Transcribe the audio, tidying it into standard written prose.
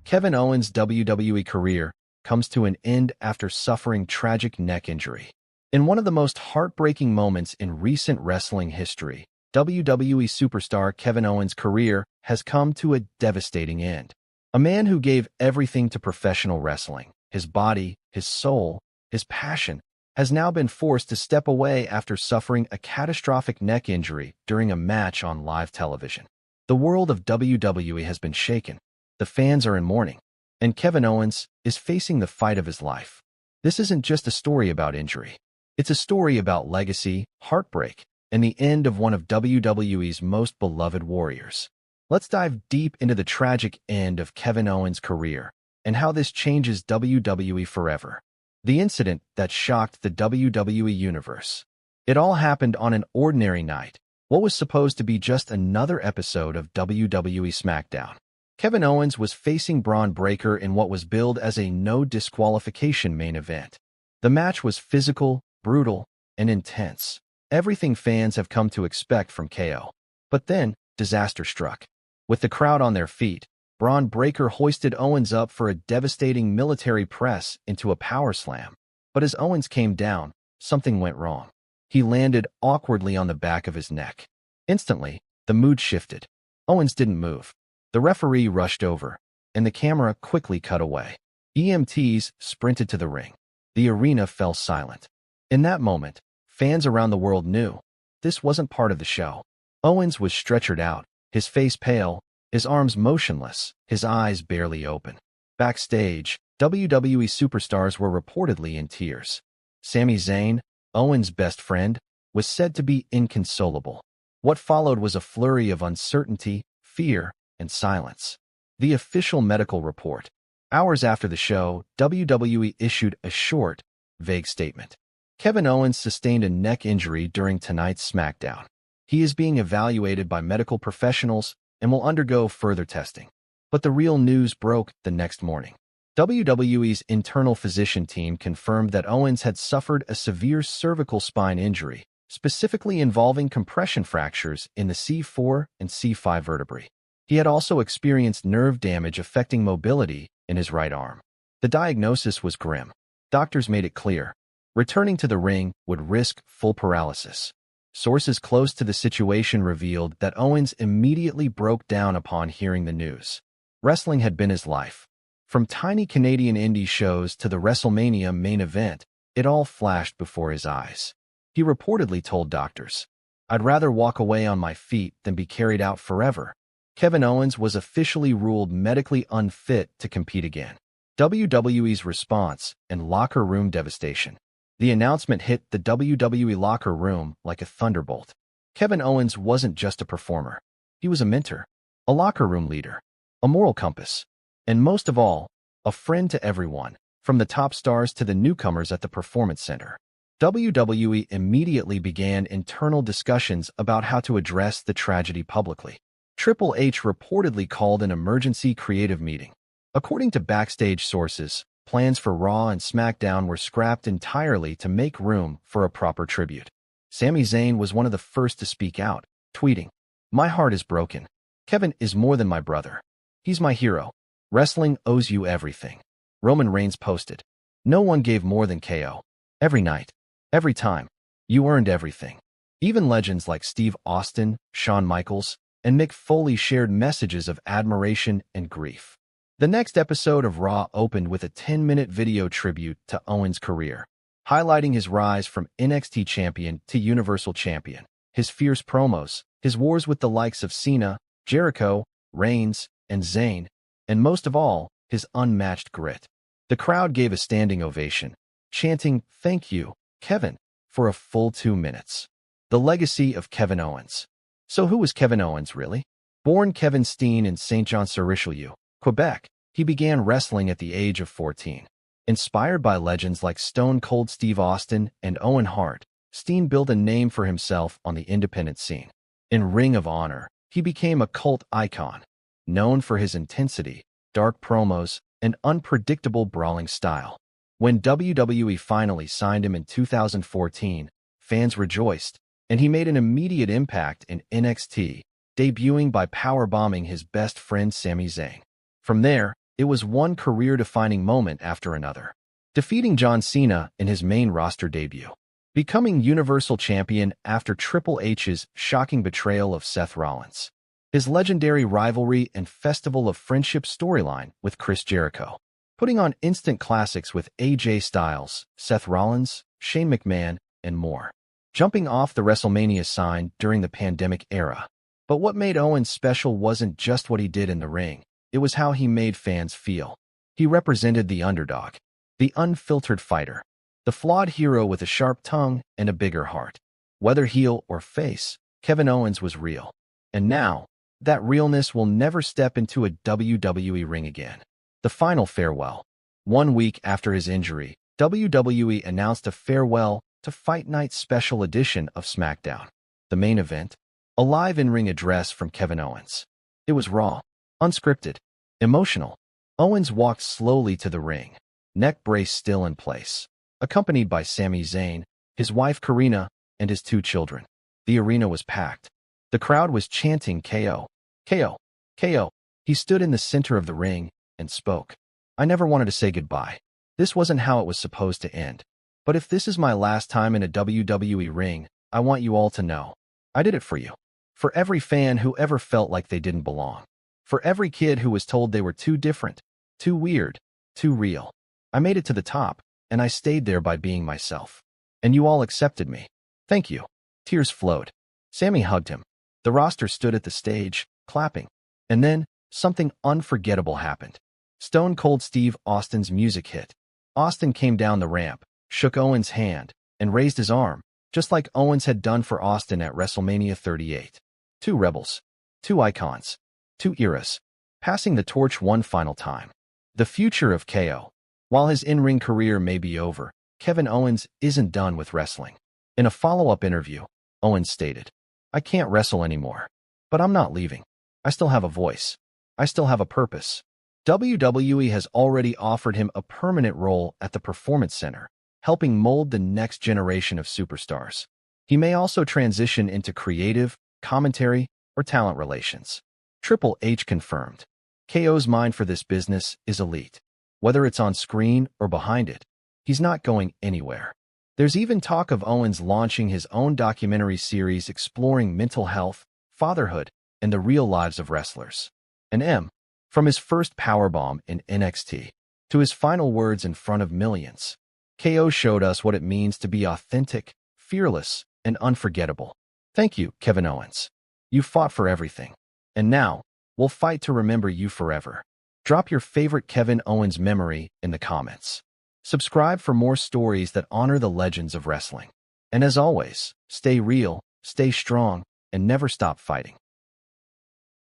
Kevin Owens' WWE career comes to an end after suffering tragic neck injury. In one of the most heartbreaking moments in recent wrestling history, WWE superstar Kevin Owens' career has come to a devastating end. A man who gave everything to professional wrestling, his body, his soul, his passion, has now been forced to step away after suffering a catastrophic neck injury during a match on live television. The world of WWE has been shaken. The fans are in mourning, and Kevin Owens is facing the fight of his life. This isn't just a story about injury. It's a story about legacy, heartbreak, and the end of one of WWE's most beloved warriors. Let's dive deep into the tragic end of Kevin Owens' career and how this changes WWE forever. The incident that shocked the WWE universe. It all happened on an ordinary night, what was supposed to be just another episode of WWE SmackDown. Kevin Owens was facing Braun Breaker in what was billed as a no disqualification main event. The match was physical, brutal, and intense. Everything fans have come to expect from KO. But then, disaster struck. With the crowd on their feet, Braun Breaker hoisted Owens up for a devastating military press into a power slam. But as Owens came down, something went wrong. He landed awkwardly on the back of his neck. Instantly, the mood shifted. Owens didn't move. The referee rushed over, and the camera quickly cut away. EMTs sprinted to the ring. The arena fell silent. In that moment, fans around the world knew this wasn't part of the show. Owens was stretchered out, his face pale, his arms motionless, his eyes barely open. Backstage, WWE superstars were reportedly in tears. Sami Zayn, Owens' best friend, was said to be inconsolable. What followed was a flurry of uncertainty, fear, and silence. The official medical report. Hours after the show, WWE issued a short, vague statement. Kevin Owens sustained a neck injury during tonight's SmackDown. He is being evaluated by medical professionals and will undergo further testing. But the real news broke the next morning. WWE's internal physician team confirmed that Owens had suffered a severe cervical spine injury, specifically involving compression fractures in the C4 and C5 vertebrae. He had also experienced nerve damage affecting mobility in his right arm. The diagnosis was grim. Doctors made it clear returning to the ring would risk full paralysis. Sources close to the situation revealed that Owens immediately broke down upon hearing the news. Wrestling had been his life. From tiny Canadian indie shows to the WrestleMania main event, it all flashed before his eyes. He reportedly told doctors, "I'd rather walk away on my feet than be carried out forever." Kevin Owens was officially ruled medically unfit to compete again. WWE's response and locker room devastation. The announcement hit the WWE locker room like a thunderbolt. Kevin Owens wasn't just a performer. He was a mentor, a locker room leader, a moral compass, and most of all, a friend to everyone, from the top stars to the newcomers at the Performance Center. WWE immediately began internal discussions about how to address the tragedy publicly. Triple H reportedly called an emergency creative meeting. According to backstage sources, plans for Raw and SmackDown were scrapped entirely to make room for a proper tribute. Sami Zayn was one of the first to speak out, tweeting, "My heart is broken. Kevin is more than my brother. He's my hero. Wrestling owes you everything." Roman Reigns posted, "No one gave more than KO. Every night. Every time. You earned everything." Even legends like Steve Austin, Shawn Michaels, and Mick Foley shared messages of admiration and grief. The next episode of Raw opened with a 10-minute video tribute to Owens' career, highlighting his rise from NXT champion to Universal champion, his fierce promos, his wars with the likes of Cena, Jericho, Reigns, and Zayn, and most of all, his unmatched grit. The crowd gave a standing ovation, chanting, "Thank you, Kevin," for a full 2 minutes. The legacy of Kevin Owens. So who was Kevin Owens, really? Born Kevin Steen in Saint Jean-sur-Richelieu, Quebec, he began wrestling at the age of 14. Inspired by legends like Stone Cold Steve Austin and Owen Hart, Steen built a name for himself on the independent scene. In Ring of Honor, he became a cult icon, known for his intensity, dark promos, and unpredictable brawling style. When WWE finally signed him in 2014, fans rejoiced, and he made an immediate impact in NXT, debuting by powerbombing his best friend Sami Zayn. From there, It was one career-defining moment after another. Defeating John Cena in his main roster debut. Becoming Universal Champion after Triple H's shocking betrayal of Seth Rollins. His legendary rivalry and Festival of Friendship storyline with Chris Jericho. Putting on instant classics with AJ Styles, Seth Rollins, Shane McMahon, and more. Jumping off the WrestleMania sign during the pandemic era. But what made Owens special wasn't just what he did in the ring. It was how he made fans feel. He represented the underdog, the unfiltered fighter, the flawed hero with a sharp tongue and a bigger heart. Whether heel or face, Kevin Owens was real. And now, that realness will never step into a WWE ring again. The final farewell. 1 week after his injury, WWE announced a farewell to Fight Night special edition of SmackDown. The main event, a live in-ring address from Kevin Owens. It was raw, unscripted, emotional. Owens walked slowly to the ring, neck brace still in place, accompanied by Sami Zayn, his wife Karina, and his 2 children. The arena was packed. The crowd was chanting KO, KO, KO. He stood in the center of the ring and spoke. I never wanted to say goodbye. This wasn't how it was supposed to end. But if this is my last time in a WWE ring, I want you all to know. I did it for you. For every fan who ever felt like they didn't belong. For every kid who was told they were too different, too weird, too real. I made it to the top, and I stayed there by being myself. And you all accepted me. Thank you. Tears flowed. Sami hugged him. The roster stood at the stage, clapping. And then, something unforgettable happened. Stone Cold Steve Austin's music hit. Austin came down the ramp, shook Owens' hand, and raised his arm, just like Owens had done for Austin at WrestleMania 38. 2 rebels. 2 icons. 2 eras. Passing the torch one final time. The future of KO. While his in-ring career may be over, Kevin Owens isn't done with wrestling. In a follow-up interview, Owens stated, I can't wrestle anymore. But I'm not leaving. I still have a voice. I still have a purpose. WWE has already offered him a permanent role at the Performance Center, helping mold the next generation of superstars. He may also transition into creative, commentary, or talent relations. Triple H confirmed. KO's mind for this business is elite. Whether it's on screen or behind it, he's not going anywhere. There's even talk of Owens launching his own documentary series exploring mental health, fatherhood, and the real lives of wrestlers. And from his first powerbomb in NXT to his final words in front of millions, KO showed us what it means to be authentic, fearless, and unforgettable. Thank you, Kevin Owens. You fought for everything. And now, we'll fight to remember you forever. Drop your favorite Kevin Owens memory in the comments. Subscribe for more stories that honor the legends of wrestling. And as always, stay real, stay strong, and never stop fighting.